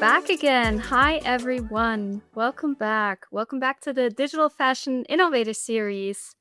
Back again. Hi, everyone. Welcome back. Welcome back to the Digital Fashion Innovator series.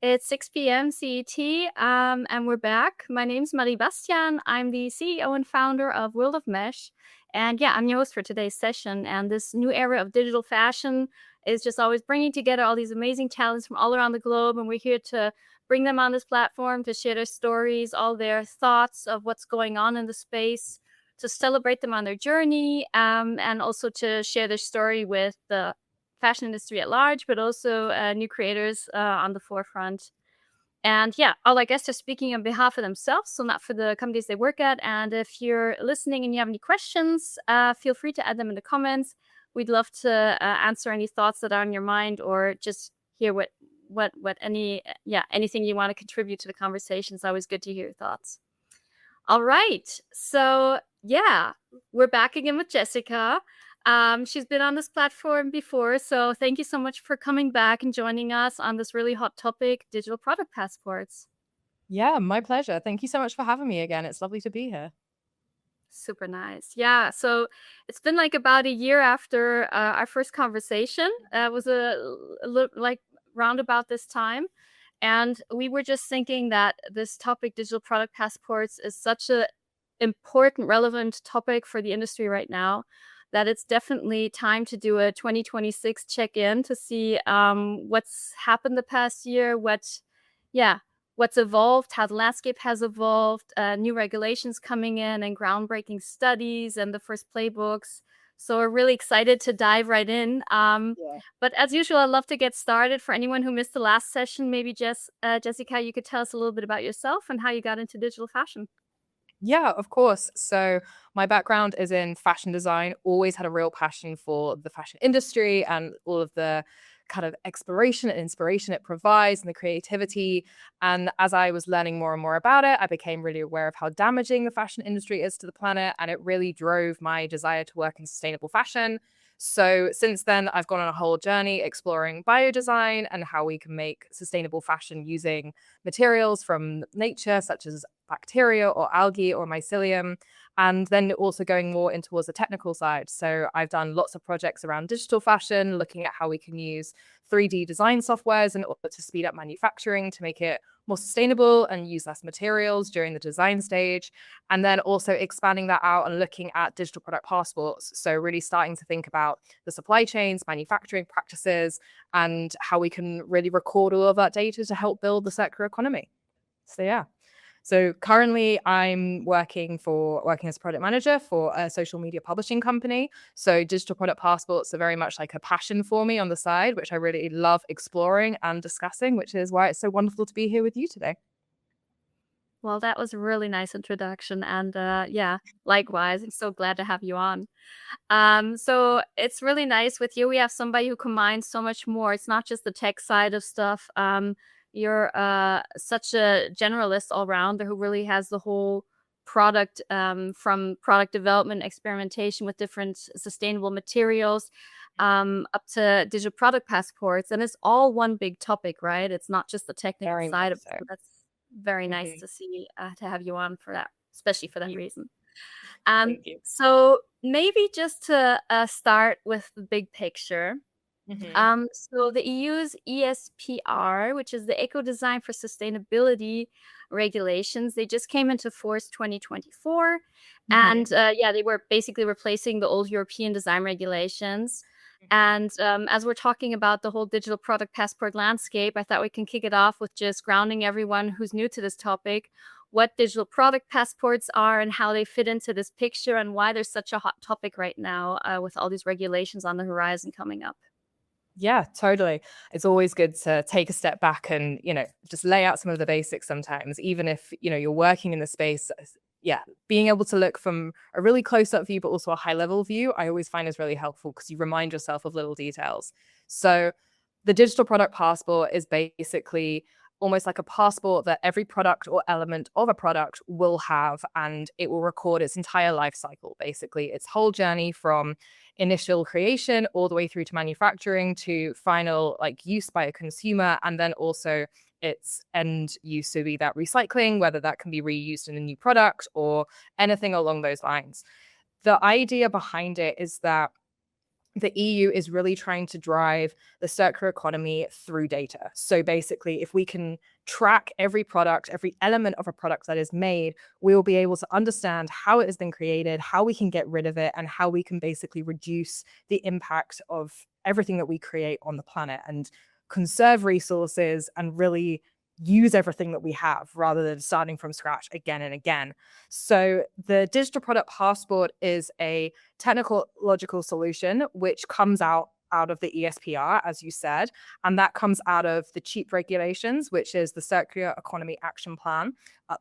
It's 6 p.m. CET, and we're back. My name's Marie Bastian. I'm the CEO and founder of World of Mesh. And yeah, I'm your host for today's session. And this new era of digital fashion is just always bringing together all these amazing talents from all around the globe. And we're here to bring them on this platform to share their stories, all their thoughts of what's going on in the space, to celebrate them on their journey, and also to share their story with the fashion industry at large, but also new creators on the forefront. And yeah, all our guests are speaking on behalf of themselves, so not for the companies they work at. And if you're listening and you have any questions, feel free to add them in the comments. We'd love to answer any thoughts that are on your mind, or just hear anything you want to contribute to the conversation. It's always good to hear your thoughts. All right, so yeah, we're back again with Jessica. She's been on this platform before, so thank you so much for coming back and joining us on this really hot topic, digital product passports. Yeah, my pleasure. Thank you so much for having me again. It's lovely to be here. Super nice. Yeah, so it's been like about a year after our first conversation. It was like round about this time. And we were just thinking that this topic, digital product passports, is such a important, relevant topic for the industry right now, that it's definitely time to do a 2026 check-in to see what's happened the past year, what's evolved, how the landscape has evolved, new regulations coming in and groundbreaking studies and the first playbooks. So we're really excited to dive right in. But as usual, I'd love to get started. For anyone who missed the last session, maybe Jessica, you could tell us a little bit about yourself and how you got into digital fashion. Yeah, of course. So my background is in fashion design, always had a real passion for the fashion industry and all of the kind of exploration and inspiration it provides and the creativity. And as I was learning more and more about it, I became really aware of how damaging the fashion industry is to the planet. And it really drove my desire to work in sustainable fashion. So since then, I've gone on a whole journey exploring biodesign and how we can make sustainable fashion using materials from nature, such as bacteria or algae or mycelium, and then also going more in towards the technical side. So I've done lots of projects around digital fashion, looking at how we can use 3D design softwares in order to speed up manufacturing to make it more sustainable and use less materials during the design stage. And then also expanding that out and looking at digital product passports. So really starting to think about the supply chains, manufacturing practices, and how we can really record all of that data to help build the circular economy. So yeah. So currently I'm working as a product manager for a social media publishing company. So digital product passports are very much like a passion for me on the side, which I really love exploring and discussing, which is why it's so wonderful to be here with you today. Well, that was a really nice introduction. And yeah, likewise, I'm so glad to have you on. So it's really nice with you. We have somebody who combines so much more. It's not just the tech side of stuff. You're such a generalist all rounder who really has the whole product, from product development, experimentation with different sustainable materials, up to digital product passports. And it's all one big topic, right? It's not just the technical Very side much of it. so. So that's very nice Mhm. to see, to have you on for that, especially for that You- reason. Thank you. So maybe just to start with the big picture. Hmm. So the EU's ESPR, which is the Eco Design for Sustainability regulations, they just came into force 2024. Hmm. And yeah, they were basically replacing the old European design regulations. And as we're talking about the whole digital product passport landscape, I thought we can kick it off with just grounding everyone who's new to this topic, what digital product passports are and how they fit into this picture, and why there's such a hot topic right now with all these regulations on the horizon coming up. Yeah, totally. It's always good to take a step back and, just lay out some of the basics sometimes, even if, you're working in the space. Yeah, being able to look from a really close up view, but also a high level view, I always find is really helpful because you remind yourself of little details. So the digital product passport is basically almost like a passport that every product or element of a product will have, and it will record its entire life cycle, basically its whole journey from initial creation all the way through to manufacturing to final like use by a consumer, and then also its end use, to be that recycling, whether that can be reused in a new product or anything along those lines. the idea behind it is that the EU is really trying to drive the circular economy through data. So basically, if we can track every product, every element of a product that is made, we will be able to understand how it has been created, how we can get rid of it, and how we can basically reduce the impact of everything that we create on the planet and conserve resources and really use everything that we have rather than starting from scratch again and again. So the digital product passport is a technological solution which comes out of the ESPR, as you said, and that comes out of the cheap regulations, which is the Circular Economy Action Plan,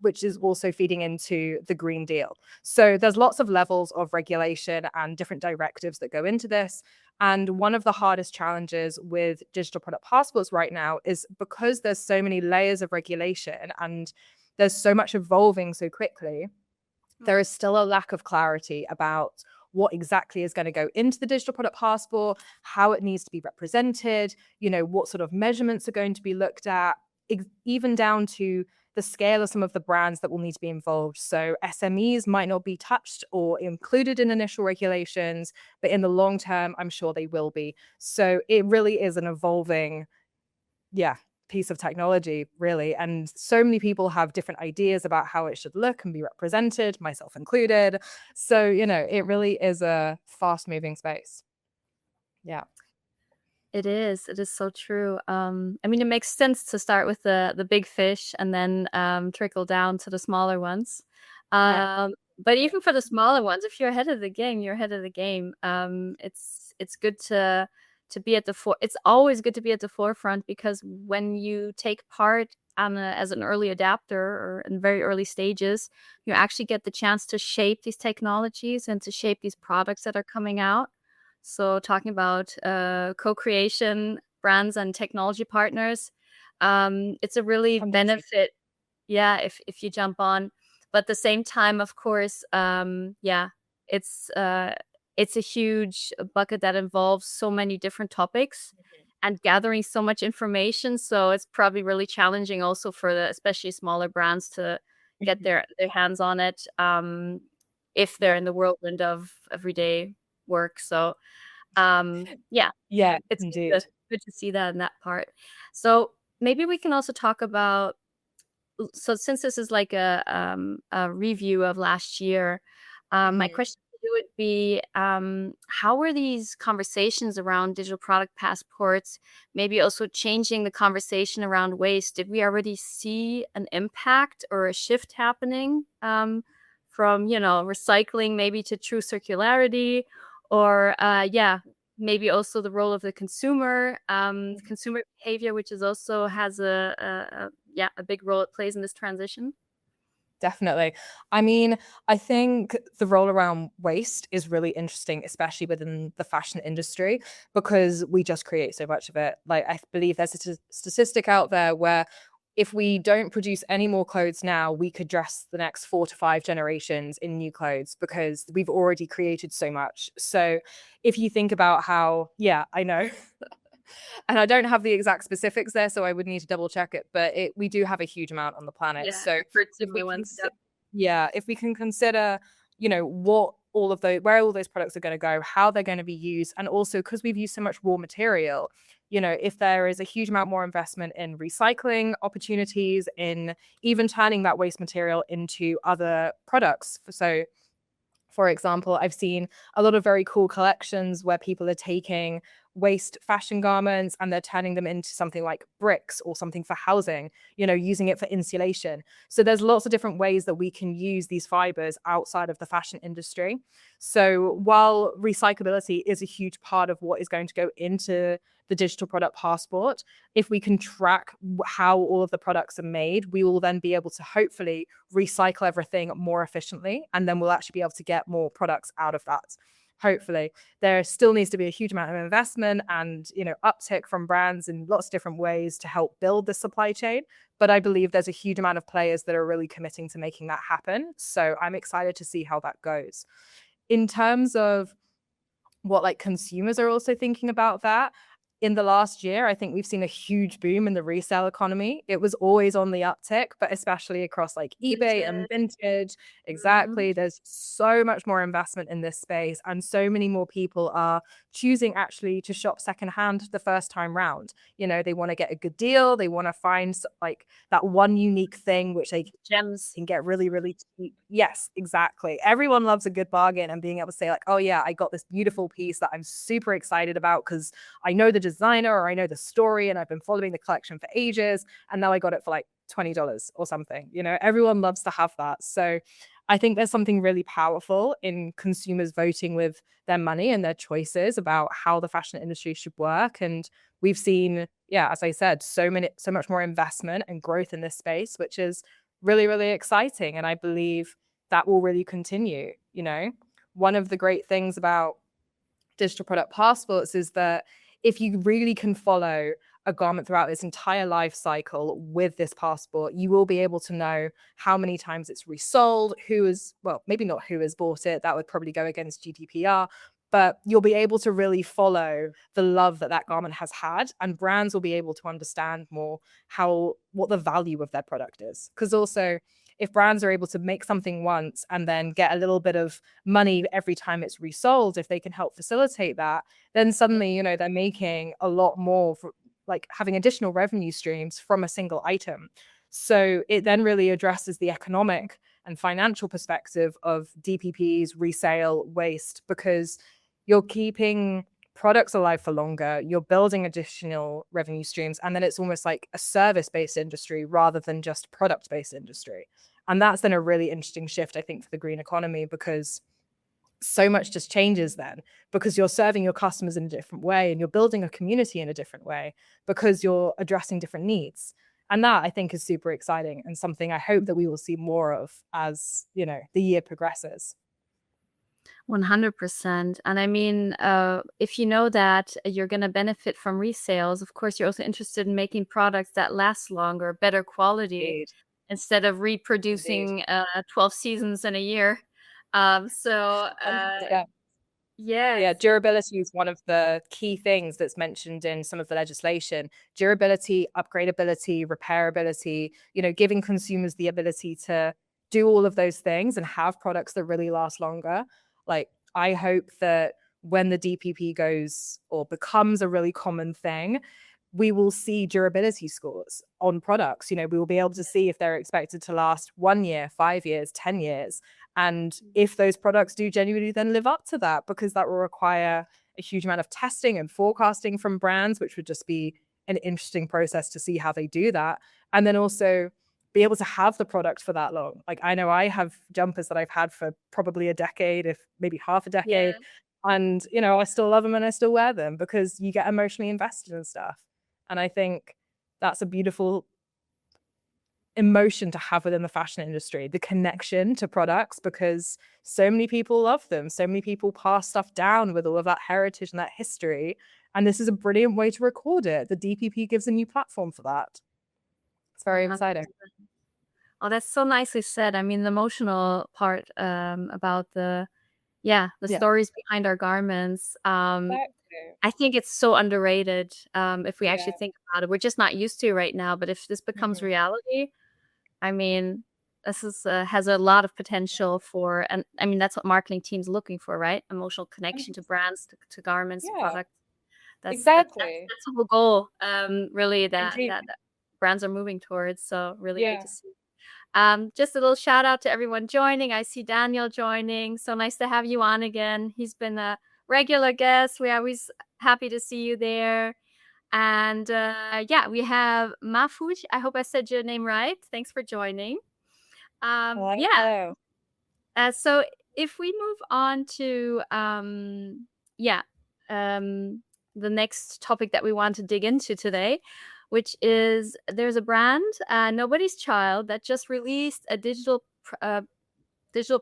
which is also feeding into the Green Deal. So there's lots of levels of regulation and different directives that go into this. And one of the hardest challenges with digital product passports right now is because there's so many layers of regulation and there's so much evolving so quickly, there is still a lack of clarity about what exactly is going to go into the digital product passport, how it needs to be represented, what sort of measurements are going to be looked at, even down to the scale of some of the brands that will need to be involved. So SMEs might not be touched or included in initial regulations, but in the long term, I'm sure they will be. So it really is an evolving, piece of technology, really. And so many people have different ideas about how it should look and be represented, myself included. So, it really is a fast moving space. Yeah. It is. It is so true. I mean, it makes sense to start with the big fish and then trickle down to the smaller ones. Yeah. But even for the smaller ones, if you're ahead of the game, you're ahead of the game. It's good to be at the It's always good to be at the forefront because when you take part as an early adapter or in very early stages, you actually get the chance to shape these technologies and to shape these products that are coming out. So talking about co-creation, brands and technology partners, it's a really Fantastic. benefit, yeah, if you jump on. But at the same time, of course, it's uh, it's a huge bucket that involves so many different topics and gathering so much information. So it's probably really challenging also for especially smaller brands to get Mhm. their hands on it if they're Yeah. in the whirlwind of everyday work. So yeah, Yeah, it's indeed. good to see that in that part. So maybe we can also talk about so since this is like a review of last year, my Mhm. question to you would be, how were these conversations around digital product passports maybe also changing the conversation around waste? Did we already see an impact or a shift happening from, recycling maybe to true circularity? Or, maybe also the role of the consumer behavior, which is also has a big role it plays in this transition. Definitely. I mean, I think the role around waste is really interesting, especially within the fashion industry, because we just create so much of it. Like, I believe there's a statistic out there where if we don't produce any more clothes now, we could dress the next 4 to 5 generations in new clothes because we've already created so much. So if you think about how, yeah, I know. And I don't have the exact specifics there, so I would need to double check it. But we do have a huge amount on the planet. Yeah, So I've heard if we similar can, ones. Yep. if we can consider, what all of those, where all those products are going to go, how they're going to be used, and also because we've used so much raw material, if there is a huge amount more investment in recycling opportunities, in even turning that waste material into other products. So for example, I've seen a lot of very cool collections where people are taking waste fashion garments and they're turning them into something like bricks or something for housing, using it for insulation. So there's lots of different ways that we can use these fibers outside of the fashion industry. So while recyclability is a huge part of what is going to go into the digital product passport, if we can track how all of the products are made, we will then be able to hopefully recycle everything more efficiently. And then we'll actually be able to get more products out of that. Hopefully, there still needs to be a huge amount of investment and uptick from brands in lots of different ways to help build the supply chain. But I believe there's a huge amount of players that are really committing to making that happen. So I'm excited to see how that goes. In terms of what like consumers are also thinking about that, in the last year, I think we've seen a huge boom in the resale economy. It was always on the uptick, but especially across like eBay and Vintage. vintage. Mhm. Exactly. There's so much more investment in this space, and so many more people are choosing actually to shop secondhand the first time round. They want to get a good deal. They want to find like that one unique thing which they Gems. can get really, really cheap. Yes, exactly. Everyone loves a good bargain and being able to say, like, oh, yeah, I got this beautiful piece that I'm super excited about because I know the designer or I know the story and I've been following the collection for ages. And now I got it for like $20 or something. Everyone loves to have that. So I think there's something really powerful in consumers voting with their money and their choices about how the fashion industry should work. And we've seen, yeah, as I said, so much more investment and growth in this space, which is really, really exciting. And I believe that will really continue. One of the great things about digital product passports is that if you really can follow a garment throughout its entire life cycle with this passport, you will be able to know how many times it's resold, well, maybe not who has bought it, that would probably go against GDPR, but you'll be able to really follow the love that that garment has had, and brands will be able to understand more what the value of their product is. Because also, if brands are able to make something once and then get a little bit of money every time it's resold, if they can help facilitate that, then suddenly, they're making a lot more for like having additional revenue streams from a single item. So it then really addresses the economic and financial perspective of DPPs, resale, waste, because you're keeping products alive for longer, you're building additional revenue streams, and then it's almost like a service-based industry rather than just product-based industry. And that's then a really interesting shift, I think, for the green economy, because so much just changes then, because you're serving your customers in a different way and you're building a community in a different way because you're addressing different needs. And that, I think, is super exciting and something I hope that we will see more of as, the year progresses. 100%. And I mean, if you know that you're going to benefit from resales, of course, you're also interested in making products that last longer, better quality, Indeed. instead of Indeed. reproducing 12 seasons in a year. So, 100%. yes. Yeah, durability is one of the key things that's mentioned in some of the legislation. Durability, upgradability, repairability, giving consumers the ability to do all of those things and have products that really last longer. Like, I hope that when the DPP goes or becomes a really common thing, we will see durability scores on products. We will be able to see if they're expected to last 1 year, 5 years, 10 years. And if those products do genuinely then live up to that, because that will require a huge amount of testing and forecasting from brands, which would just be an interesting process to see how they do that. And then also be able to have the product for that long. Like, I know I have jumpers that I've had for probably a decade, if maybe half a decade. Yeah. And, I still love them and I still wear them because you get emotionally invested in stuff. And I think that's a beautiful emotion to have within the fashion industry, the connection to products, because so many people love them. So many people pass stuff down with all of that heritage and that history. And this is a brilliant way to record it. The DPP gives a new platform for that. It's very 100%. exciting. Oh, that's so nicely said. I mean, the emotional part about the Yeah. stories behind our garments. Exactly. I think it's so underrated, if we Yeah. actually think about it. We're just not used to it right now, but if this becomes Mhm. reality, I mean, this has a lot of potential for, and I mean, that's what marketing teams looking for, right? Emotional connection to 100%. brands, to garments, to Yeah, products. exactly. That's the whole goal, really, Indeed. that brands are moving towards. So really good Yeah. to see. Just a little shout out to everyone joining. I see Daniel joining. So nice to have you on again. He's been a regular guest. We're always happy to see you there. And yeah, we have Mahfouz. I hope I said your name right. Thanks for joining. Hello. Yeah. Hello. So if we move on to yeah, um, the next topic that we want to dig into today, which is there's a brand, Nobody's Child, that just released a digital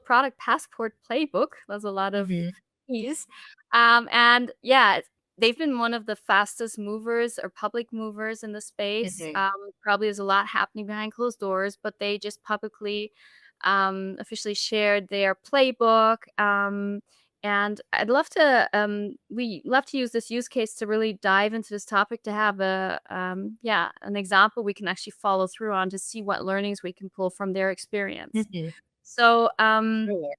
product passport playbook. There's a lot of Mhm. P's. And yeah, they've been one of the fastest movers or public movers in the space. Mhm. Probably there's a lot happening behind closed doors, but they just publicly officially shared their playbook. And I'd love to, we love to use this use case to really dive into this topic to have yeah, an example we can actually follow through on to see what learnings we can pull from their experience. Mhm. So, Really?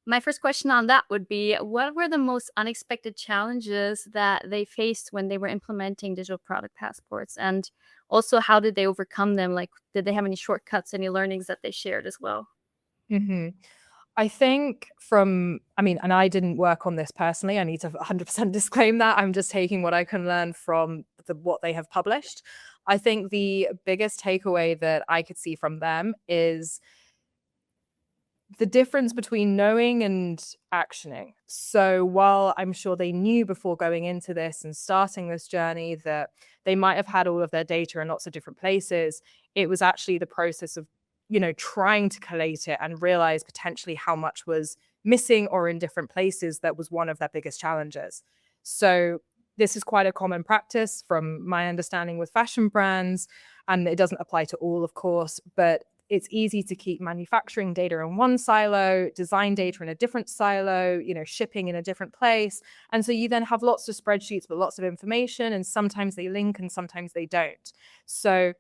my first question on that would be, what were the most unexpected challenges that they faced when they were implementing digital product passports? And also, how did they overcome them? Like, did they have any shortcuts, any learnings that they shared as well? Mhm. I think I mean, and I didn't work on this personally. I need to 100% disclaim that. I'm just taking what I can learn from what they have published. I think the biggest takeaway that I could see from them is the difference between knowing and actioning. So while I'm sure they knew before going into this and starting this journey that they might have had all of their data in lots of different places, it was actually the process of, trying to collate it and realize potentially how much was missing or in different places that was one of their biggest challenges. So this is quite a common practice from my understanding with fashion brands, and it doesn't apply to all, of course, but it's easy to keep manufacturing data in one silo, design data in a different silo, shipping in a different place. And so you then have lots of spreadsheets with lots of information, and sometimes they link and sometimes they don't. So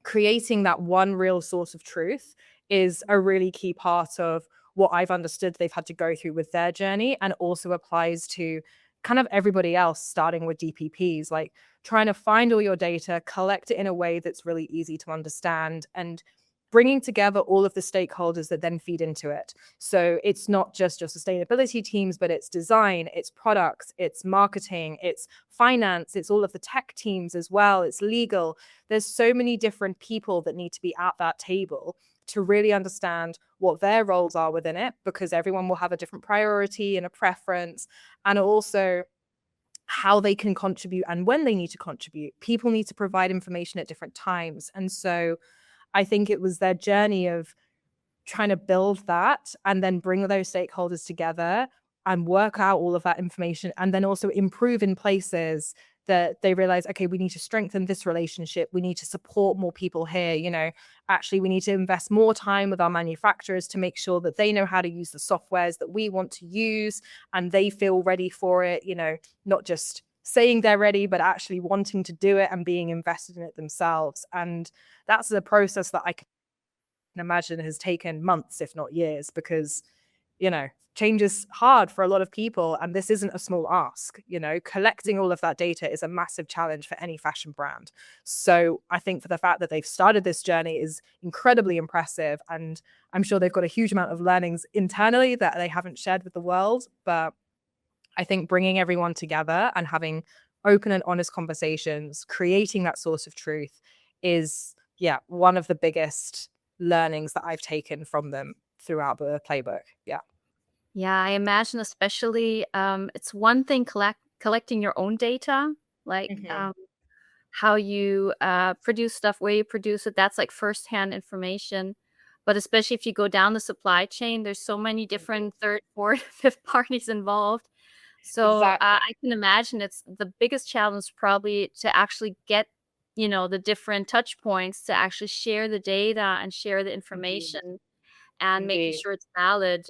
creating that one real source of truth is a really key part of what I've understood they've had to go through with their journey, and also applies to kind of everybody else, starting with DPPs, like trying to find all your data, collect it in a way that's really easy to understand, and bringing together all of the stakeholders that then feed into it. So it's not just your sustainability teams, but it's design, it's products, it's marketing, it's finance, it's all of the tech teams as well, it's legal. There's so many different people that need to be at that table to really understand what their roles are within it, because everyone will have a different priority and a preference, and also how they can contribute and when they need to contribute. People need to provide information at different times. And so I think it was their journey of trying to build that and then bring those stakeholders together and work out all of that information, and then also improve in places that they realize, okay, we need to strengthen this relationship. We need to support more people here. Actually, we need to invest more time with our manufacturers to make sure that they know how to use the softwares that we want to use and they feel ready for it, not just saying they're ready, but actually wanting to do it and being invested in it themselves. And that's a process that I can imagine has taken months, if not years, because, change is hard for a lot of people. And this isn't a small ask. Collecting all of that data is a massive challenge for any fashion brand. So I think for the fact that they've started this journey is incredibly impressive. And I'm sure they've got a huge amount of learnings internally that they haven't shared with the world. But I think bringing everyone together and having open and honest conversations, creating that source of truth is, yeah, one of the biggest learnings that I've taken from them throughout the playbook. Yeah. Yeah, I imagine especially, it's one thing collecting your own data, like, Hmm. how you, produce stuff, where you produce it, that's, like, firsthand information. But especially if you go down the supply chain, there's so many different 3rd, 4th, 5th parties involved. So, Exactly. I can imagine it's the biggest challenge probably to actually get, the different touch points to actually share the data and share the Indeed. information and making Indeed. sure it's valid, is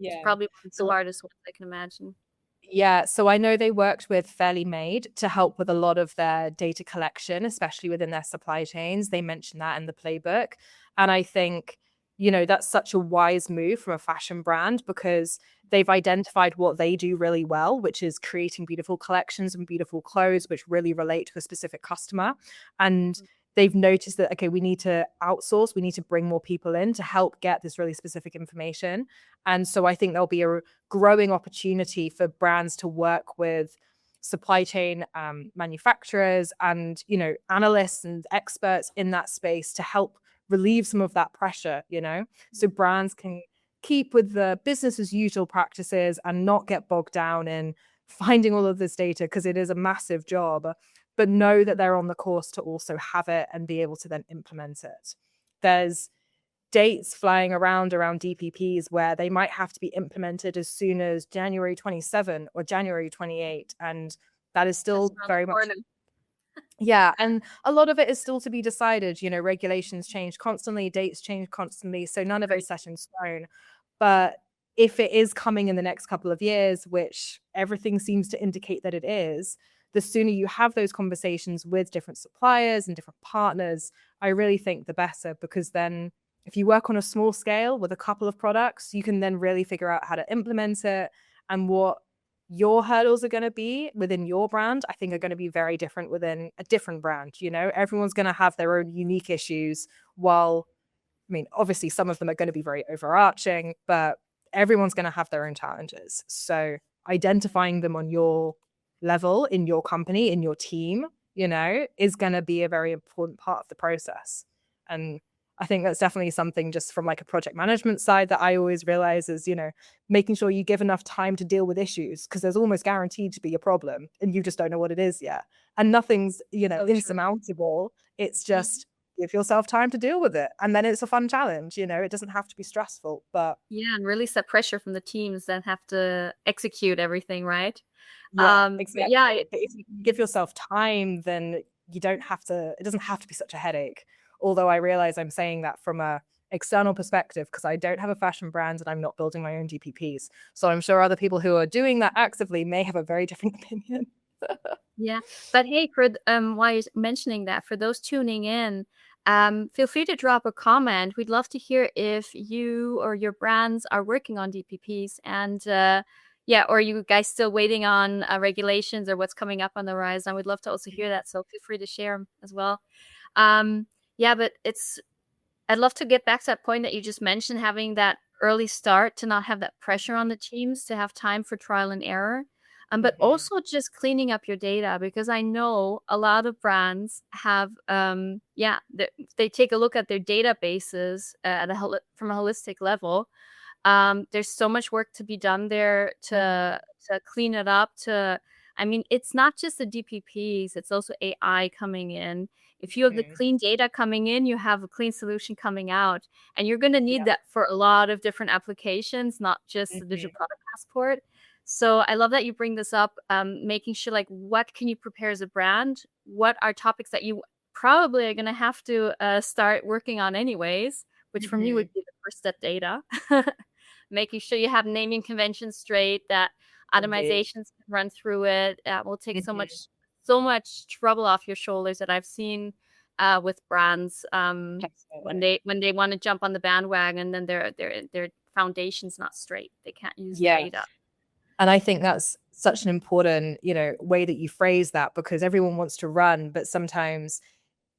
Yeah. probably one of the So hardest ones I can imagine. Yeah, so I know they worked with Fairly Made to help with a lot of their data collection, especially within their supply chains. They mentioned that in the playbook. And I think, that's such a wise move from a fashion brand, because they've identified what they do really well, which is creating beautiful collections and beautiful clothes, which really relate to a specific customer. And they've noticed that, okay, we need to outsource, we need to bring more people in to help get this really specific information. And so I think there'll be a growing opportunity for brands to work with supply chain manufacturers and analysts and experts in that space to help relieve some of that pressure, so brands can keep with the business as usual practices and not get bogged down in finding all of this data, because it is a massive job, but know that they're on the course to also have it and be able to then implement it. There's dates flying around DPPs where they might have to be implemented as soon as January 27 or January 28. And that is Just still around the very much, corner. yeah. And a lot of it is still to be decided. Regulations change constantly, dates change constantly. So none of Right. it's set in stone. But if it is coming in the next couple of years, which everything seems to indicate that it is, the sooner you have those conversations with different suppliers and different partners, I really think the better, because then if you work on a small scale with a couple of products, you can then really figure out how to implement it, and what your hurdles are going to be within your brand, I think are going to be very different within a different brand. Everyone's going to have their own unique issues, while, I mean, obviously some of them are going to be very overarching, but everyone's going to have their own challenges. So identifying them on your level, in your company, in your team, is going to be a very important part of the process. And I think that's definitely something, just from like a project management side, that I always realize is, making sure you give enough time to deal with issues, because there's almost guaranteed to be a problem and you just don't know what it is yet. And nothing's, insurmountable. It's just give yourself time to deal with it. And then it's a fun challenge, it doesn't have to be stressful, but Yeah, and release that pressure from the teams that have to execute everything, right? yeah, But yeah, exactly. But if you give yourself time, then it doesn't have to be such a headache. Although I realize I'm saying that from a external perspective, because I don't have a fashion brand and I'm not building my own DPPs. So I'm sure other people who are doing that actively may have a very different opinion. yeah. But hey, while you're mentioning that, for those tuning in, feel free to drop a comment. We'd love to hear if you or your brands are working on DPPs, and yeah, or you guys still waiting on regulations or what's coming up on the horizon. We'd love to also hear that. So feel free to share them as well. Um, yeah, but I'd love to get back to that point that you just mentioned, having that early start to not have that pressure on the teams, to have time for trial and error. But Mhm. also just cleaning up your data, because I know a lot of brands have, yeah, they take a look at their databases from a holistic level. There's so much work to be done there Mhm. to clean it up. I mean, it's not just the DPPs; it's also AI coming in. If you have the Mhm. clean data coming in, you have a clean solution coming out, and you're going to need Yeah. that for a lot of different applications, not just the digital Mhm. product passport. So I love that you bring this up, making sure, like, what can you prepare as a brand? What are topics that you probably are going to have to start working on anyways, which for me would Mhm. be the first step: data. Making sure you have naming conventions straight, that Indeed. automizations can run through it. Will take Mhm. so much trouble off your shoulders that I've seen with brands, when Definitely. they want to jump on the bandwagon, and then their foundation's not straight. They can't use the Yeah. data. And I think that's such an important, way that you phrase that, because everyone wants to run, but sometimes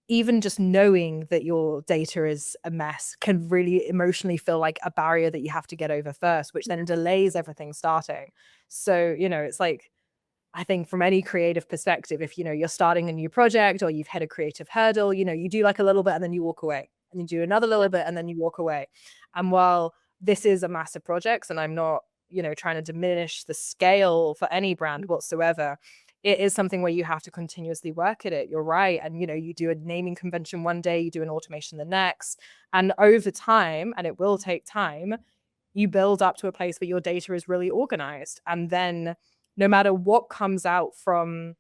even just knowing that your data is a mess can really emotionally feel like a barrier that you have to get over first, which then delays everything starting. So, it's like, I think from any creative perspective, if you're starting a new project or you've hit a creative hurdle, you do like a little bit and then you walk away, and you do another Yeah. little bit and then you walk away. And while this is a massive project, and I'm not, trying to diminish the scale for any brand whatsoever, it is something where you have to continuously work at it. You're right. And you do a naming convention one day, you do an automation the next. And over time, and it will take time, you build up to a place where your data is really organized. And then no matter what comes out from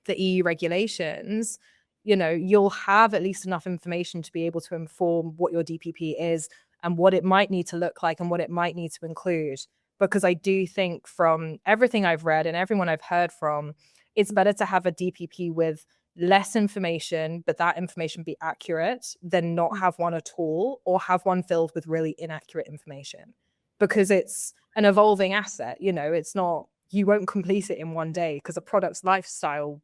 the EU regulations, you'll have at least enough information to be able to inform what your DPP is and what it might need to look like and what it might need to include. Because I do think, from everything I've read and everyone I've heard from, it's better to have a DPP with less information, but that information be accurate, than not Mm. have one at all, or have one filled with really inaccurate information. Because it's an evolving asset, it's not, you won't complete it in one day, because a product's life cycle,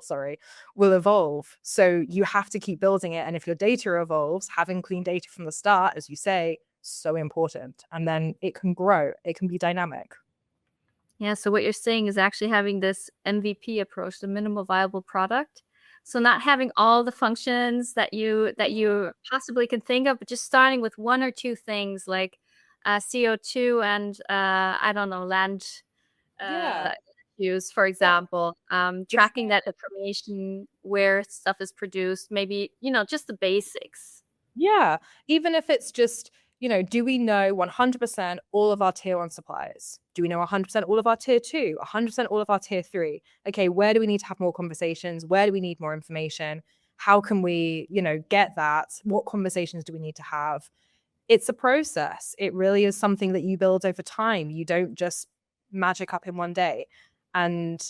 sorry, will evolve. So you have to keep building it. And if your data evolves, having clean data from the start, as you say, so important. And then it can grow, it can be dynamic. Yeah, so what you're saying is actually having this MVP approach, the minimal viable product. So not having all the functions that you possibly can think of, but just starting with one or two things, like CO2 and I don't know, land Yeah, uh, use, for yeah, example. Tracking that exactly. information, where stuff is produced, maybe, just the basics. Yeah, even if it's just, do we know 100% all of our tier one suppliers? Do we know 100% all of our tier two, 100% all of our tier three? Okay, where do we need to have more conversations? Where do we need more information? How can we, get that? What conversations do we need to have? it's a process. It really is something that you build over time. You don't just magic up in one day. And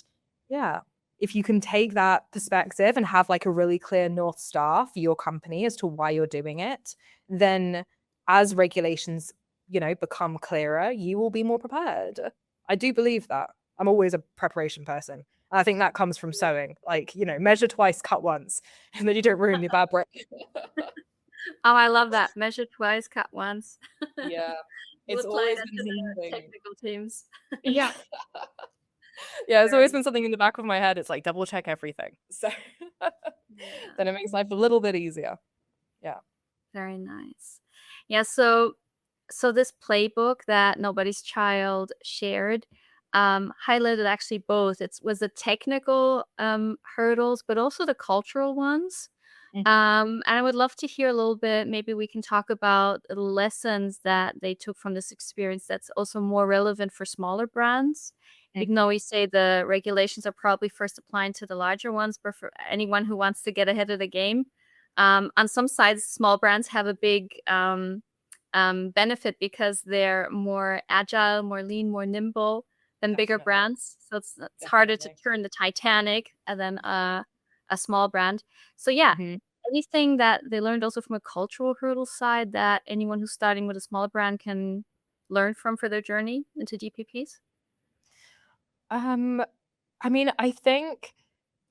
yeah, if you can take that perspective and have like a really clear North Star for your company as to why you're doing it, then as regulations, become clearer, you will be more prepared. I do believe that. I'm always a preparation person. I think that comes from sewing. Like, measure twice, cut once, and then you don't ruin the fabric. Oh, I love that. Measure twice, cut once. Yeah. We'll It's apply always that been to the something. technical teams. Yeah. Yeah, it's always Very, been something in the back of my head. It's like double check everything. So yeah, then it makes life a little bit easier. Yeah. very nice. Yeah, so this playbook that Nobody's Child shared highlighted actually both. It was the technical hurdles, but also the cultural ones. And I would love to hear a little bit. Maybe we can talk about the lessons that they took from this experience that's also more relevant for smaller brands. Even Mhm. though we say the regulations are probably first applying to the larger ones, but for anyone who wants to get ahead of the game, on some sides, small brands have a big benefit because they're more agile, more lean, more nimble than bigger Definitely. brands. So it's harder to Definitely. turn the Titanic than a small brand. So yeah, Mhm. anything that they learned also from a cultural hurdle side that anyone who's starting with a smaller brand can learn from for their journey into DPPs? Um, I mean, I think,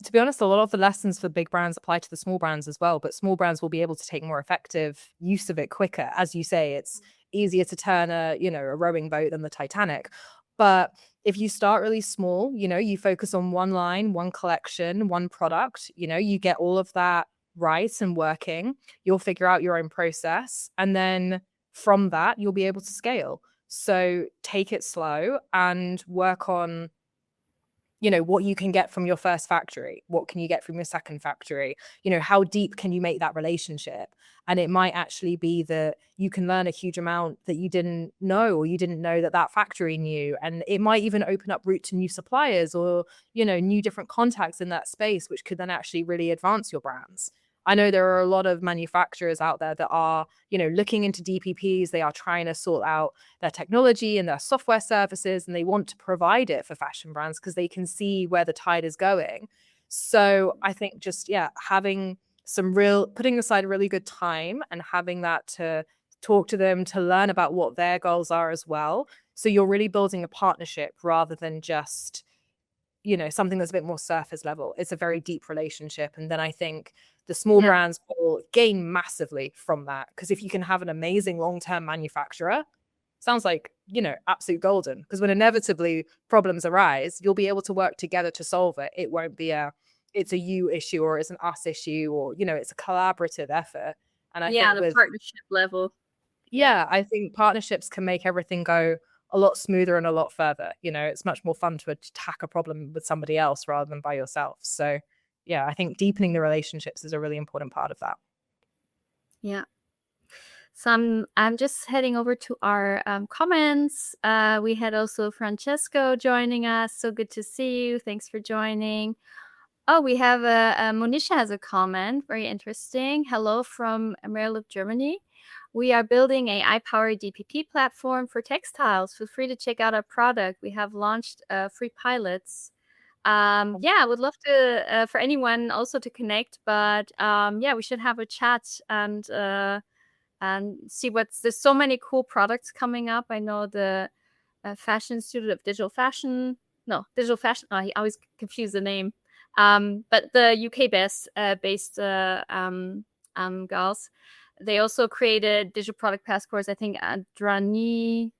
to be honest, a lot of the lessons for big brands apply to the small brands as well, but small brands will be able to take more effective use of it quicker. As you say, it's easier to turn a rowing boat than the Titanic. But if you start really small, you focus on one line, one collection, one product, you get all of that right and working, you'll figure out your own process. And then from that, you'll be able to scale. So take it slow and work on what you can get from your first factory, what can you get from your second factory, how deep can you make that relationship. And it might actually be that you can learn a huge amount that you didn't know, or you didn't know that that factory knew, and it might even open up route to new suppliers, or new different contacts in that space, which could then actually really advance your brands. I know there are a lot of manufacturers out there that are looking into DPPs. They are trying to sort out their technology and their software services, and they want to provide it for fashion brands because they can see where the tide is going. So I think just, yeah, having putting aside a really good time and having that to talk to them, to learn about what their goals are as well. So you're really building a partnership rather than just something that's a bit more surface level. It's a very deep relationship. And then I think the small Yeah. brands will gain massively from that. Because if you can have an amazing long-term manufacturer, sounds like, absolute golden. Because when inevitably problems arise, you'll be able to work together to solve it. It won't be it's a you issue, or it's an us issue, or, it's a collaborative effort. And I Yeah, think the with partnership level. Yeah. yeah, I think partnerships can make everything go a lot smoother and a lot further. It's much more fun to attack a problem with somebody else rather than by yourself. So, yeah, I think deepening the relationships is a really important part of that. Yeah. So I'm just heading over to our comments. We had also Francesco joining us. So good to see you. Thanks for joining. Oh, we have Monisha has a comment. Very interesting. Hello from Maryland, Germany. We are building a AI-powered DPP platform for textiles. Feel free to check out our product. We have launched free pilots. Yeah, I would love to for anyone also to connect, but yeah, we should have a chat and see there's so many cool products coming up. I know the Fashion Institute of Digital Fashion. No, Digital Fashion. I always confuse the name. But the UK based girls, they also created digital product passports. I think Adrani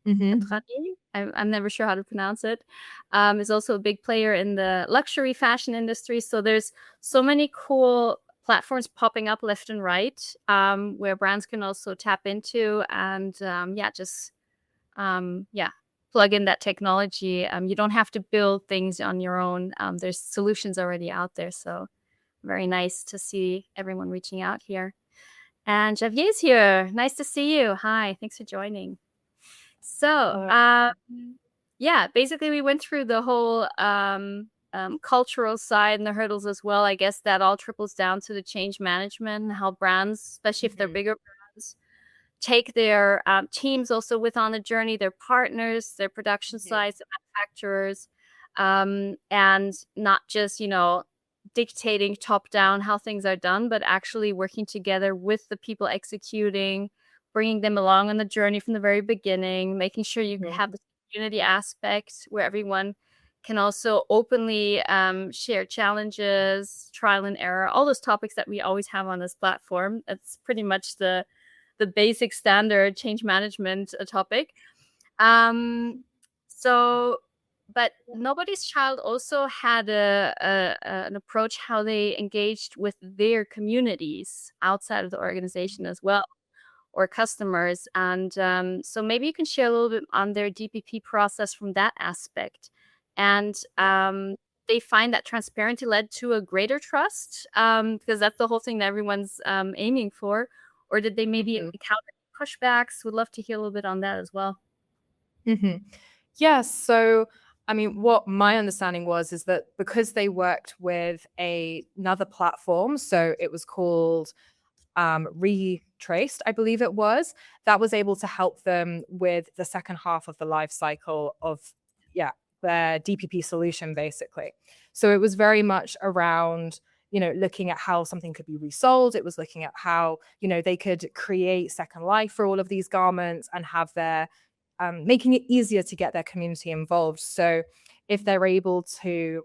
Mm-hmm. Adrani, I'm never sure how to pronounce it, is also a big player in the luxury fashion industry. So there's so many cool platforms popping up left and right, where brands can also tap into and yeah, just yeah, plug in that technology. You don't have to build things on your own. There's solutions already out there. So very nice to see everyone reaching out here. And Javier's here. Nice to see you. Hi, thanks for joining. So, Uh, yeah, basically we went through the whole cultural side and the hurdles as well, I guess that all triples down to the change management and how brands, especially if they're Mhm. bigger brands, take their teams also with on the journey, their partners, their production Mhm. sites, manufacturers, and not just, dictating top down how things are done, but actually working together with the people executing, bringing them along on the journey from the very beginning, making sure you Mhm. have the community aspect where everyone can also openly share challenges, trial and error, all those topics that we always have on this platform. It's pretty much the basic standard change management topic. Um, so, but Nobody's Child also had an approach how they engaged with their communities outside of the organization as well, or customers. And so maybe you can share a little bit on their DPP process from that aspect. And they find that transparency led to a greater trust, because that's the whole thing that everyone's aiming for. Or did they maybe Mhm. encounter pushbacks? Would love to hear a little bit on that as well. Mhm. Yes. So, I mean, what my understanding was is that because they worked with another platform, so it was called Retraced, I believe it was, that was able to help them with the second half of the life cycle of, yeah, their DPP solution, basically. So it was very much around, looking at how something could be resold. It was looking at how, they could create second life for all of these garments and have their, making it easier to get their community involved. So if they're able to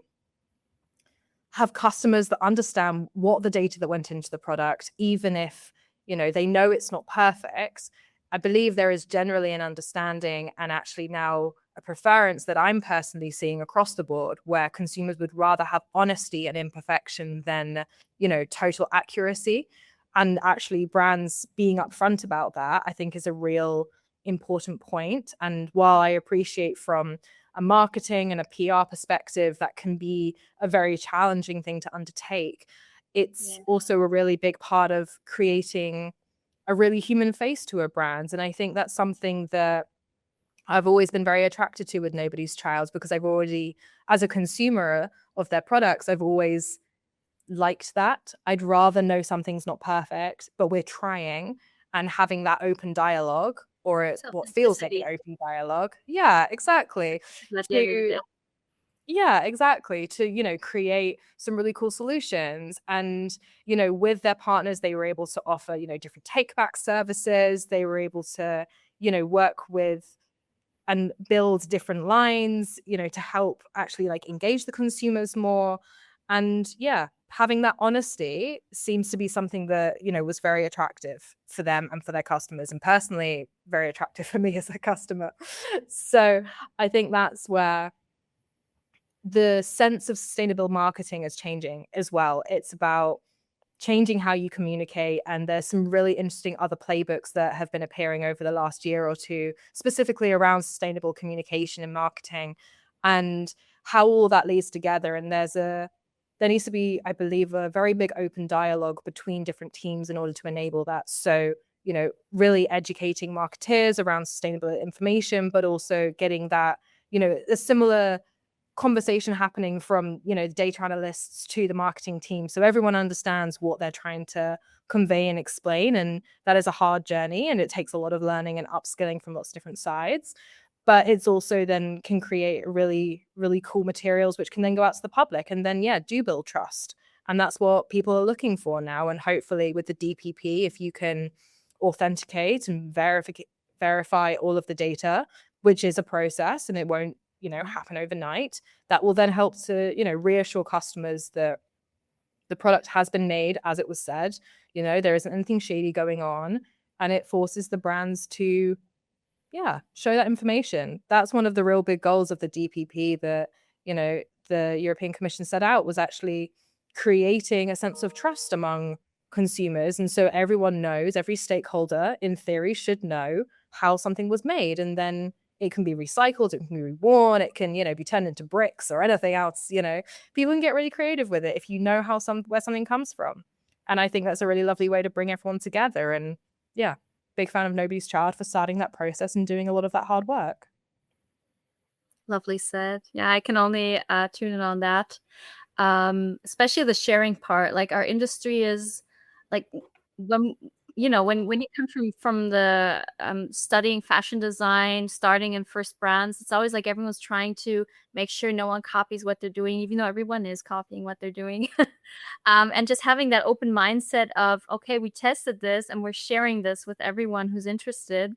have customers that understand what the data that went into the product, even if, they know it's not perfect. I believe there is generally an understanding and actually now a preference that I'm personally seeing across the board where consumers would rather have honesty and imperfection than, total accuracy. And actually brands being upfront about that, I think is a real important point. And while I appreciate from a marketing and a PR perspective that can be a very challenging thing to undertake, it's Yeah. also a really big part of creating a really human face to a brand. And I think that's something that I've always been very attracted to with Nobody's Child because I've already, as a consumer of their products, I've always liked that. I'd rather know something's not perfect, but we're trying and having that open dialogue It's what feels like an authenticity. open dialogue. Yeah, exactly. At the end of the To day. yeah, exactly. To, create some really cool solutions. And, with their partners, they were able to offer, different take back services. They were able to, work with and build different lines, to help actually like engage the consumers more. And yeah, having that honesty seems to be something that, was very attractive for them and for their customers. And personally, very attractive for me as a customer. So I think that's where the sense of sustainable marketing is changing as well. It's about changing how you communicate. And there's some really interesting other playbooks that have been appearing over the last year or two, specifically around sustainable communication and marketing and how all that leads together. And there needs to be, I believe, a very big open dialogue between different teams in order to enable that. So, really educating marketeers around sustainable information, but also getting that, a similar conversation happening from the data analysts to the marketing team so everyone understands what they're trying to convey and explain. And that is a hard journey and it takes a lot of learning and upskilling from lots of different sides, but it's also then can create really really cool materials which can then go out to the public and then do build trust. And that's what people are looking for now. And hopefully with the DPP, if you can authenticate and verify all of the data, which is a process and it won't happen overnight, that will then help to reassure customers that the product has been made as it was said. There isn't anything shady going on, and it forces the brands to show that information. That's one of the real big goals of the DPP that the European Commission set out, was actually creating a sense of trust among consumers. And so everyone knows, every stakeholder in theory should know how something was made, and then it can be recycled, it can be reworn, it can be turned into bricks or anything else. People can get really creative with it if you know where something comes from. And I think that's a really lovely way to bring everyone together. And yeah, big fan of Nobody's Child for starting that process and doing a lot of that hard work. Lovely said. Yeah, I can only tune in on that. Especially the sharing part. Like our industry is like when when you come from the studying fashion design, starting in first brands, it's always like everyone's trying to make sure no one copies what they're doing, even though everyone is copying what they're doing. And just having that open mindset of, okay, we tested this and we're sharing this with everyone who's interested,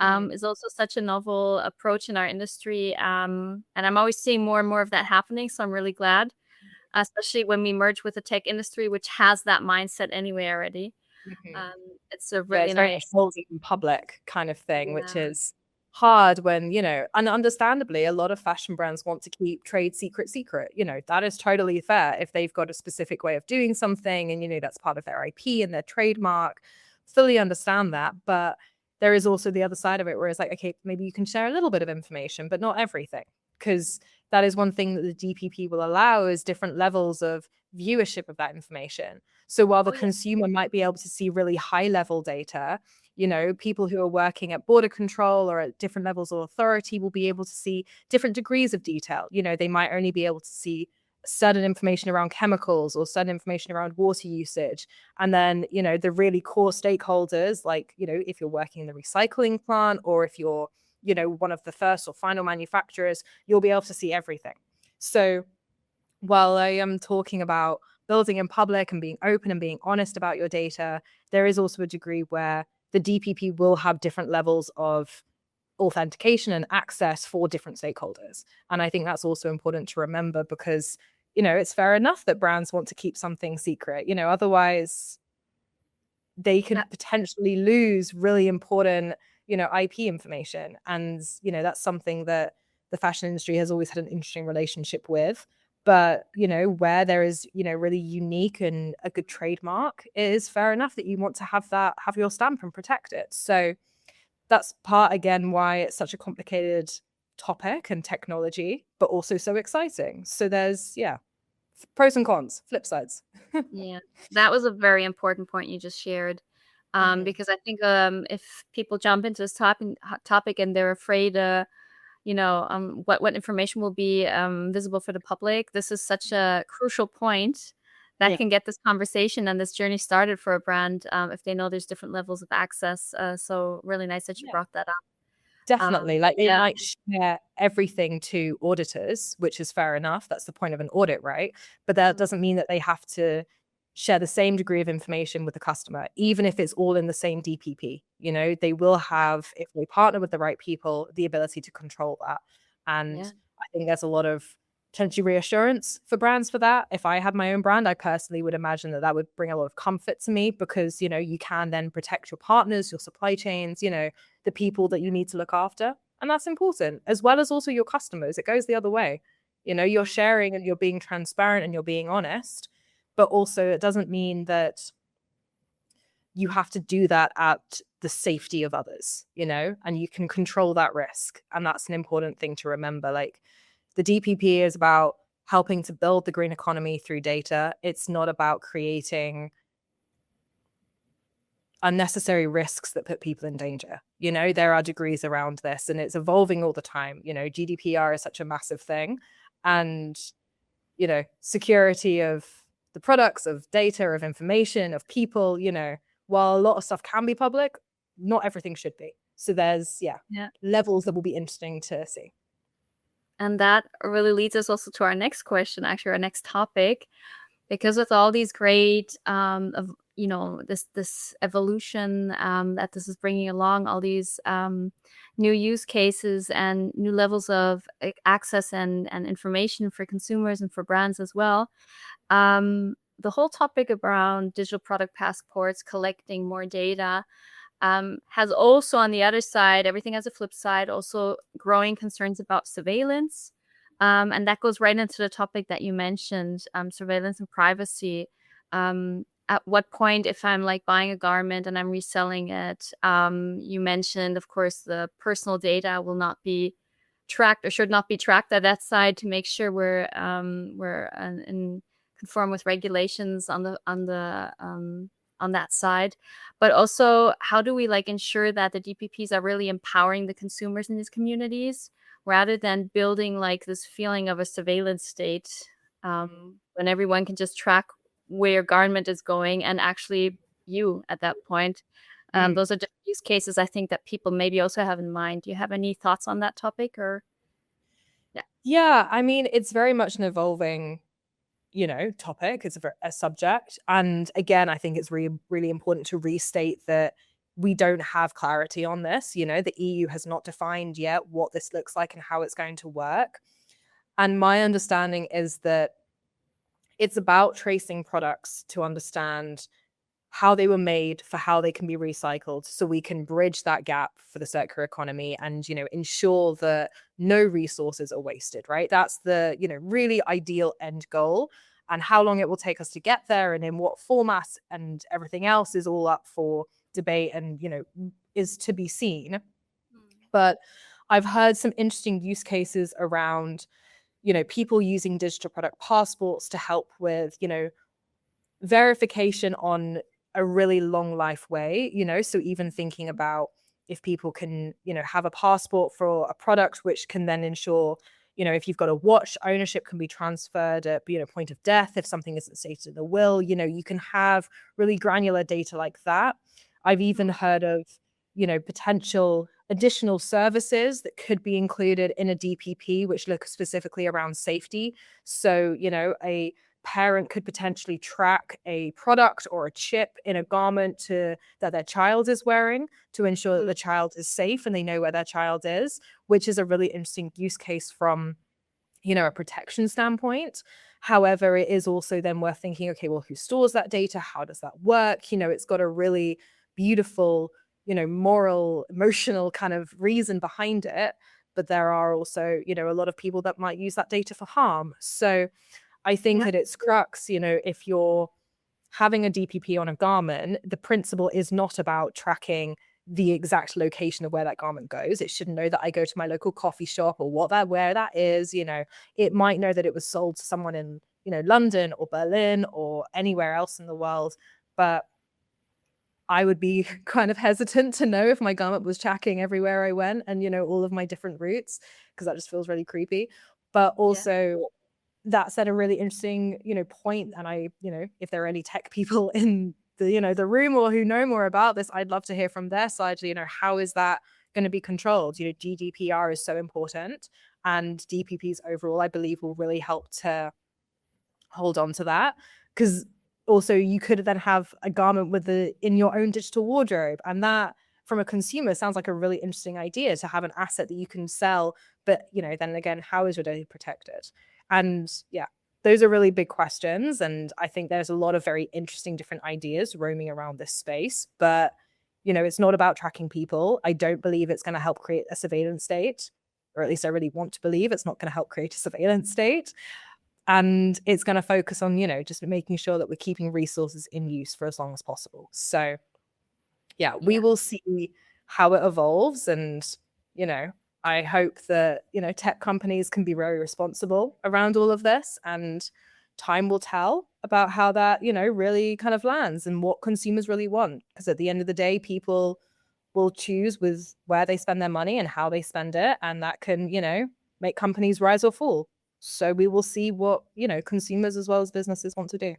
Mm, is also such a novel approach in our industry. And I'm always seeing more and more of that happening. So I'm really glad, especially when we merge with the tech industry, which has that mindset anyway already. mhm. Um, it's a Yeah, really it's very much nice, holding in public kind of thing, which yeah. is hard when, and understandably, a lot of fashion brands want to keep trade secret secret. That is totally fair if they've got a specific way of doing something and, that's part of their IP and their trademark. Fully understand that. But there is also the other side of it where it's like, okay, maybe you can share a little bit of information, but not everything. Because that is one thing that the DPP will allow is different levels of viewership of that information. So while the Oh, yeah. consumer might be able to see really high level data, people who are working at border control or at different levels of authority will be able to see different degrees of detail. They might only be able to see certain information around chemicals or certain information around water usage. And then, the really core stakeholders, like, if you're working in the recycling plant or if you're, one of the first or final manufacturers, you'll be able to see everything. So while I am talking about building in public and being open and being honest about your data, there is also a degree where the DPP will have different levels of authentication and access for different stakeholders. And I think that's also important to remember because, it's fair enough that brands want to keep something secret. Otherwise they That, could potentially lose really important, IP information. And, that's something that the fashion industry has always had an interesting relationship with. But, where there is, really unique and a good trademark, it is fair enough that you want to have your stamp and protect it. So that's part again why it's such a complicated topic and technology, but also so exciting. So there's, yeah, pros and cons, flip sides. yeah, that was a very important point you just shared. Mhm. Because I think if people jump into this topic and they're afraid, what information will be visible for the public, this is such a crucial point that Yeah. can get this conversation and this journey started for a brand, if they know there's different levels of access. So really nice that you Yeah. brought that up. Definitely, like, they Yeah, might share everything to auditors, which is fair enough, that's the point of an audit, right? But that mm, doesn't mean that they have to share the same degree of information with the customer, even if it's all in the same DPP. They will have, if they partner with the right people, the ability to control that. yeah, And I think there's a lot of potentially reassurance for brands for that. If I had my own brand, I personally would imagine that that would bring a lot of comfort to me because, you can then protect your partners, your supply chains, the people that you need to look after. And that's important, as well as also your customers. It goes the other way. You're mm, sharing and you're being transparent and you're being honest, but also it doesn't mean that you have to do that at the safety of others, and you can control that risk. And that's an important thing to remember. Like the DPP is about helping to build the green economy through data. It's not about creating unnecessary risks that put people in danger. There are degrees around this and it's evolving all the time. GDPR is such a massive thing. And, security of the products, of data, of information, of people, while a lot of stuff can be public, not everything should be. So there's, yeah, yeah. levels that will be interesting to see. And that really leads us also to our next question, actually, our next topic. Because with all these great of this evolution that this is bringing along, all these new use cases and new levels of access and information for consumers and for brands as well, the whole topic around digital product passports, collecting more data, has also, on the other side, everything has a flip side, also growing concerns about surveillance. And that goes right into the topic that you mentioned, surveillance and privacy. At what point, if I'm like buying a garment and I'm reselling it, you mentioned, of course, the personal data will not be tracked or should not be tracked at that side to make sure we're in conform with regulations on that side. But also, how do we like ensure that the DPPs are really empowering the consumers in these communities? rather than building like this feeling of a surveillance state, when everyone can just track where your garment is going and actually you at that point. Mm. Those are different use cases I think that people maybe also have in mind. Do you have any thoughts on that topic or? Yeah. Yeah, I mean, it's very much an evolving, topic. It's a subject. And again, I think it's really, really important to restate that we don't have clarity on this. The EU has not defined yet what this looks like and how it's going to work. And my understanding is that it's about tracing products to understand how they were made for how they can be recycled so we can bridge that gap for the circular economy and ensure that no resources are wasted, right? That's the really ideal end goal. And how long it will take us to get there and in what formats and everything else is all up for debate and is to be seen. But I've heard some interesting use cases around people using digital product passports to help with verification on a really long life way, so even thinking about if people can have a passport for a product which can then ensure if you've got a watch, ownership can be transferred at point of death if something isn't stated in the will. You can have really granular data like that. I've even heard of potential additional services that could be included in a DPP which look specifically around safety. So a parent could potentially track a product or a chip in a garment that their child is wearing to ensure that the child is safe and they know where their child is, which is a really interesting use case from a protection standpoint. However, it is also then worth thinking, okay, well, who stores that data? How does that work? It's got a really beautiful moral, emotional kind of reason behind it. But there are also a lot of people that might use that data for harm. So I think Yeah. at its crux, if you're having a DPP on a garment, the principle is not about tracking the exact location of where that garment goes. It should know that I go to my local coffee shop or where that is. It might know that it was sold to someone in, London or Berlin or anywhere else in the world. But I would be kind of hesitant to know if my garment was tracking everywhere I went and, all of my different routes, because that just feels really creepy. But Yeah. also, that said a really interesting, point. And if there are any tech people in the room or who know more about this, I'd love to hear from their side. How is that going to be controlled? GDPR is so important, and DPPs overall, I believe, will really help to hold on to that. Because also you could then have a garment in your own digital wardrobe, and that from a consumer sounds like a really interesting idea to have an asset that you can sell. But then again, how is your data protected? And yeah, those are really big questions. And I think there's a lot of very interesting different ideas roaming around this space. But it's not about tracking people. I don't believe it's going to help create a surveillance state, or at least I really want to believe it's not going to help create a surveillance state. And it's going to focus on just making sure that we're keeping resources in use for as long as possible. So yeah, we will see how it evolves. And I hope that tech companies can be very responsible around all of this, and time will tell about how that really kind of lands and what consumers really want, because at the end of the day, people will choose with where they spend their money and how they spend it, and that can make companies rise or fall. So we will see what consumers as well as businesses want to do.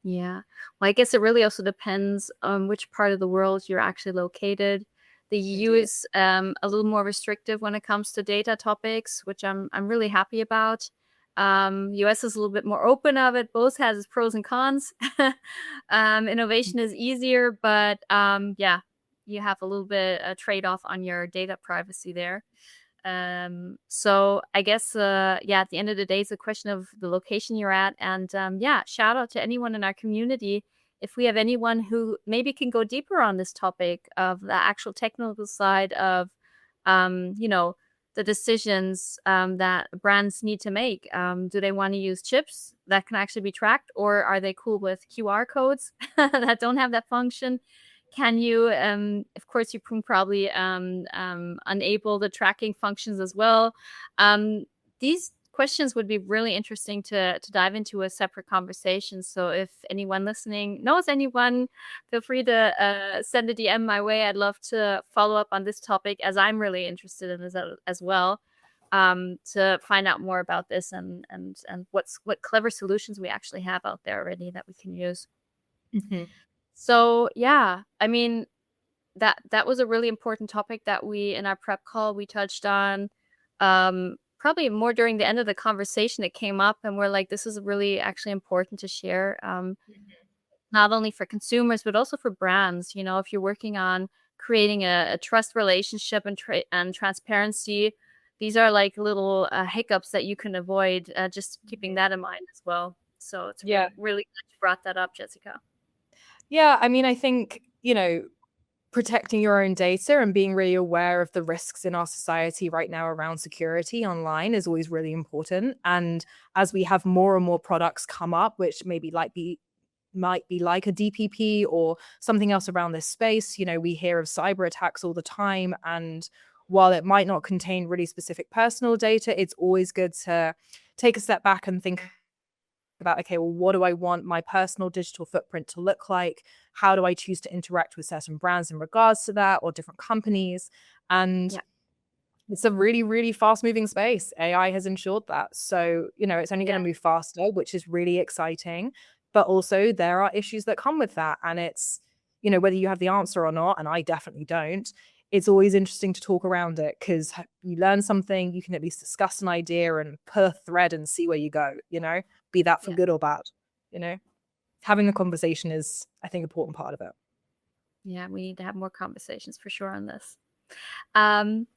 Yeah. Well, I guess it really also depends on which part of the world you're actually located. The EU Indeed. is a little more restrictive when it comes to data topics, which I'm really happy about. US is a little bit more open of it. Both has its pros and cons. Innovation is easier, but yeah, you have a little bit a trade-off on your data privacy there. So I guess yeah, at the end of the day, it's a question of the location you're at. And yeah, shout out to anyone in our community. If we have anyone who maybe can go deeper on this topic of the actual technical side of you know, the decisions that brands need to make. Do they want to use chips that can actually be tracked, or are they cool with QR codes that don't have that function? Can you, of course, you can probably enable the tracking functions as well. These questions would be really interesting to dive into a separate conversation. So if anyone listening knows anyone, feel free to send a DM my way. I'd love to follow up on this topic, as I'm really interested in this as well. to find out more about this and what clever solutions we actually have out there already that we can use. Mhm. So yeah, I mean that was a really important topic that we in our prep call we touched on. Probably more during the end of the conversation it came up, and we're like, this is really actually important to share. Not only for consumers but also for brands. You know, if you're working on creating a trust relationship and transparency, these are like little hiccups that you can avoid. Just keeping that in mind as well. So it's Yeah. really glad you brought that up, Jessica. Yeah, I mean, I think, protecting your own data and being really aware of the risks in our society right now around security online is always really important. And as we have more and more products come up, which maybe might be like a DPP or something else around this space, we hear of cyber attacks all the time. And while it might not contain really specific personal data, it's always good to take a step back and think about, okay, well, what do I want my personal digital footprint to look like? How do I choose to interact with certain brands in regards to that or different companies? And Yeah, it's a really, really fast moving space. AI has ensured that. So, it's only going yeah, to move faster, which is really exciting. But also, there are issues that come with that. And it's, whether you have the answer or not, and I definitely don't, it's always interesting to talk around it because you learn something, you can at least discuss an idea and pull a thread and see where you go, be that for yeah, good or bad, you know? Having a conversation is, I think, an important part of it. yeah. We need to have more conversations for sure on this.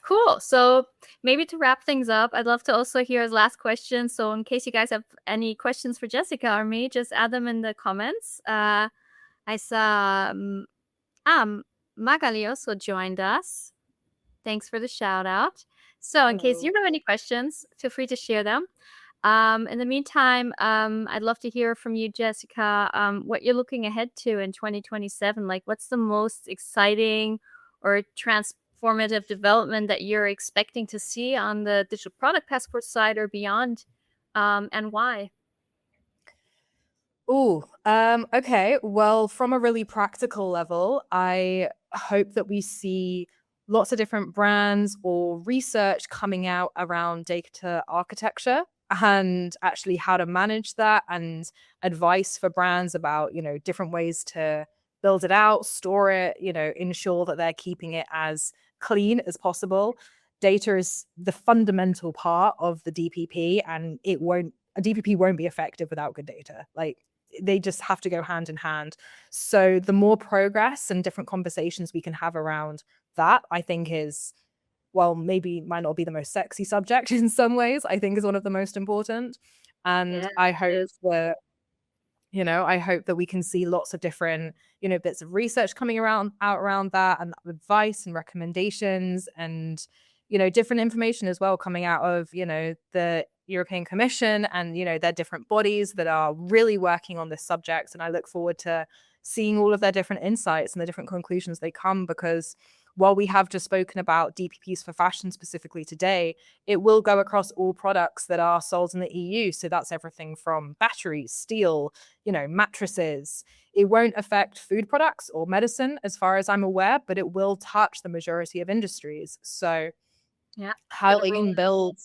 Cool. So maybe to wrap things up, I'd love to also hear his last question. So in case you guys have any questions for Jessica or me, just add them in the comments. I saw Magali also joined us. Thanks for the shout out. So in case Hello. you have any questions, feel free to share them. In the meantime, I'd love to hear from you, Jessica, what you're looking ahead to in 2027. Like, what's the most exciting or transformative development that you're expecting to see on the digital product passport side or beyond, and why? Oh, okay. Well, from a really practical level, I hope that we see lots of different brands or research coming out around data architecture and actually how to manage that and advice for brands about, different ways to build it out, store it, ensure that they're keeping it as clean as possible. Data is the fundamental part of the DPP and a DPP won't be effective without good data. Like they just have to go hand in hand. So the more progress and different conversations we can have around that, I think is, well, maybe might not be the most sexy subject in some ways, I think is one of the most important. And Yeah, I it hope is. that I hope that we can see lots of different, bits of research coming around that and advice and recommendations and, different information as well coming out of, the European Commission and, their different bodies that are really working on this subject. And I look forward to seeing all of their different insights and the different conclusions they come because while we have just spoken about DPPs for fashion specifically today, it will go across all products that are sold in the EU. So that's everything from batteries, steel, mattresses. It won't affect food products or medicine, as far as I'm aware, but it will touch the majority of industries. So, Yeah, how gonna they roll can build,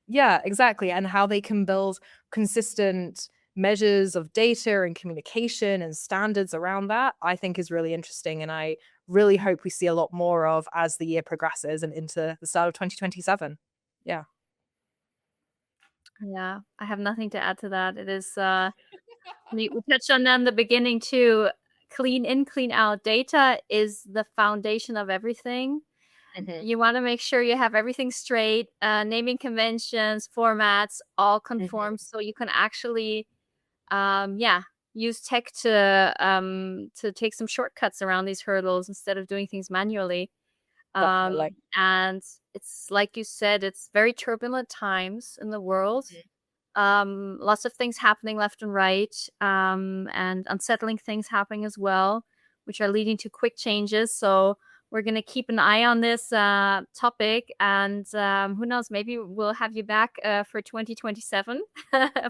yeah, exactly, and how they can build consistent measures of data and communication and standards around that, I think is really interesting. And I really hope we see a lot more of as the year progresses and into the start of 2027. Yeah. Yeah, I have nothing to add to that. It is we touched on that in the beginning too. Clean in, clean out. Data is the foundation of everything. Mhm, You want to make sure you have everything straight, naming conventions, formats, all mhm, conform, so you can actually, yeah, use tech to take some shortcuts around these hurdles instead of doing things manually. definitely. And it's like you said, it's very turbulent times in the world. Lots of things happening left and right, and unsettling things happening as well, which are leading to quick changes. So we're going to keep an eye on this topic, and who knows, maybe we'll have you back for 2027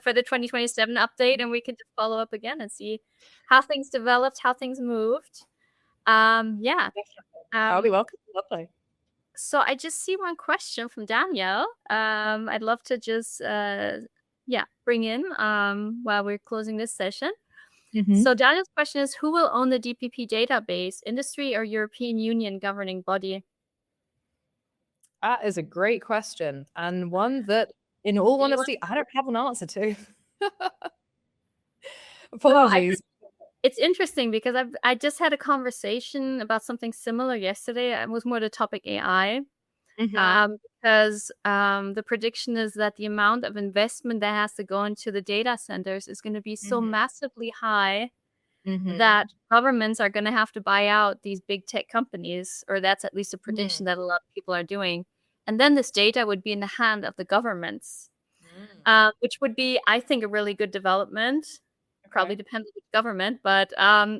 for the 2027 update, and we can just follow up again and see how things developed, how things moved. Yeah. I'll be Um, welcome. Lovely. So I just see one question from Danielle. I'd love to just bring in while we're closing this session. Hmm. So Daniel's question is, who will own the DPP database, industry or European Union governing body? That is a great question, and one that, in all Do you want? honesty, I don't have an answer to. No, Apologies. it's interesting because I just had a conversation about something similar yesterday. It was more the topic AI. Hmm. Because the prediction is that the amount of investment that has to go into the data centers is going to be so Hmm. massively high Hmm. that governments are going to have to buy out these big tech companies, or that's at least a prediction that a lot of people are doing. And then this data would be in the hand of the governments, which would be, I think, a really good development. Probably Okay. depends on which government, but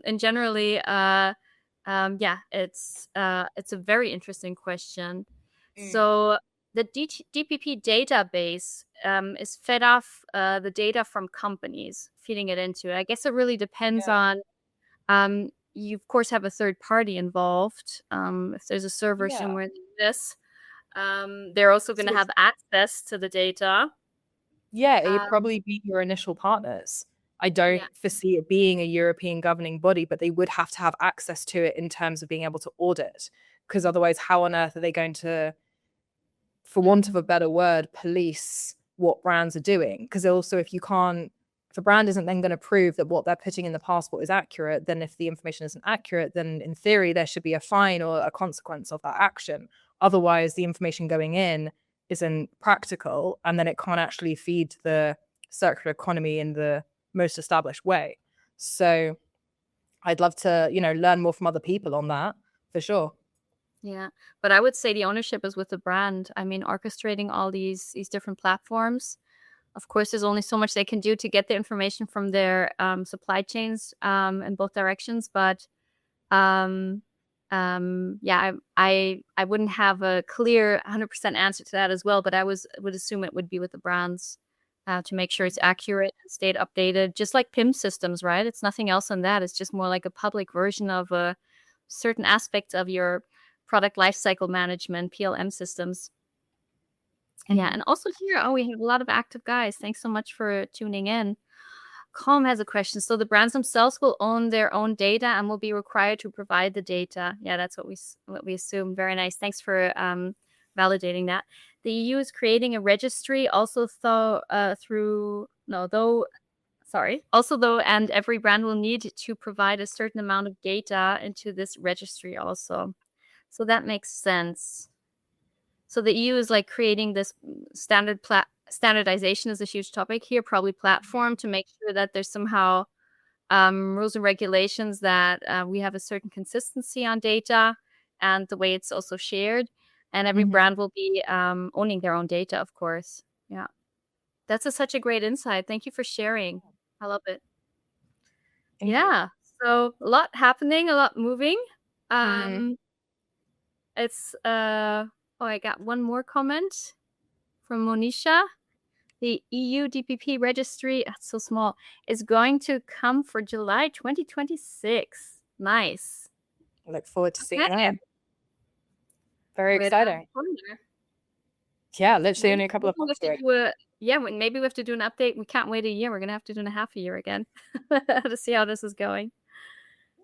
in generally, it's a very interesting question. Mm. So the DPP database is fed off the data from companies, feeding it into it. I guess it really depends Yeah. on you of course have a third party involved. If there's a server Yeah. somewhere in this, they're also going So to it's, have access to the data. yeah, it'd Um, probably be your initial partners. I don't yeah, foresee it being a European governing body, but they would have to have access to it in terms of being able to audit. Because otherwise, how on earth are they going to, for want of a better word, police what brands are doing? Because also, if a brand isn't then going to prove that what they're putting in the passport is accurate, then if the information isn't accurate, then in theory, there should be a fine or a consequence of that action. Otherwise, the information going in isn't practical, and then it can't actually feed the circular economy in the most established way. So I'd love to, learn more from other people on that for sure. yeah. But I would say the ownership is with the brand. I mean, orchestrating all these different platforms. Of course, there's only so much they can do to get the information from their supply chains in both directions. But um, yeah, I wouldn't have a clear 100% answer to that as well. But would assume it would be with the brands to make sure it's accurate and stayed updated, just like PIM systems, right? It's nothing else than that. It's just more like a public version of a certain aspects of your product lifecycle management (PLM) systems. Yeah, Mhm. and also here, oh, we have a lot of active guys. Thanks so much for tuning in. Calm has a question. So the brands themselves will own their own data and will be required to provide the data. Yeah, that's what we assume. Very nice. Thanks for validating that. The EU is creating a registry also and every brand will need to provide a certain amount of data into this registry also. So that makes sense. So the EU is like creating this standardization is a huge topic here, probably platform to make sure that there's somehow rules and regulations that we have a certain consistency on data and the way it's also shared. And every Mhm. brand will be owning their own data, of course. Yeah, such a great insight. Thank you for sharing. I love it. Thank you. Yeah. So a lot happening, a lot moving. Mhm. Um, it's oh, I got one more comment from Monisha. The EU DPP registry, it's so small, is going to come for July 2026. Nice. I look forward to seeing Okay. that. Very With exciting. Wonder. Yeah, literally Maybe only a couple maybe of we months have to away. do a yeah, maybe we have to do an update. We can't wait a year. We're gonna have to do in a half a year again to see how this is going.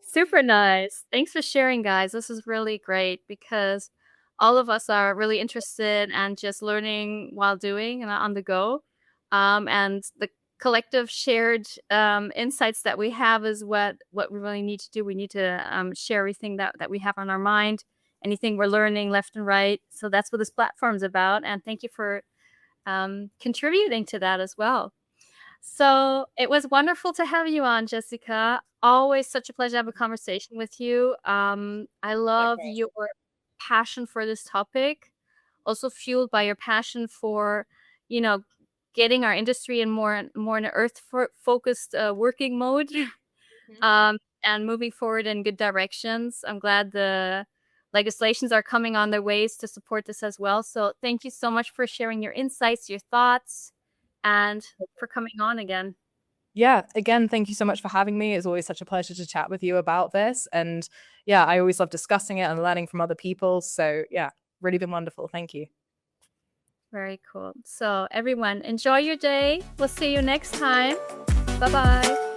Super nice. Thanks for sharing, guys. This is really great because all of us are really interested and just learning while doing and on the go. And the collective shared insights that we have is what we really need to do. We need to share everything that we have on our mind, anything we're learning left and right. So that's what this platform is about. And thank you for contributing to that as well. So it was wonderful to have you on, Jessica. Always such a pleasure to have a conversation with you. I love Likewise. your passion for this topic, also fueled by your passion for, you know, getting our industry in more in an focused working mode, Mhm. and moving forward in good directions. I'm glad the legislations are coming on their ways to support this as well. So thank you so much for sharing your insights, your thoughts, and for coming on again. Yeah, again, thank you so much for having me. It's always such a pleasure to chat with you about this. And yeah, I always love discussing it and learning from other people. So yeah, really been wonderful. Thank you. Very cool. So everyone, enjoy your day. We'll see you next time. Bye-bye.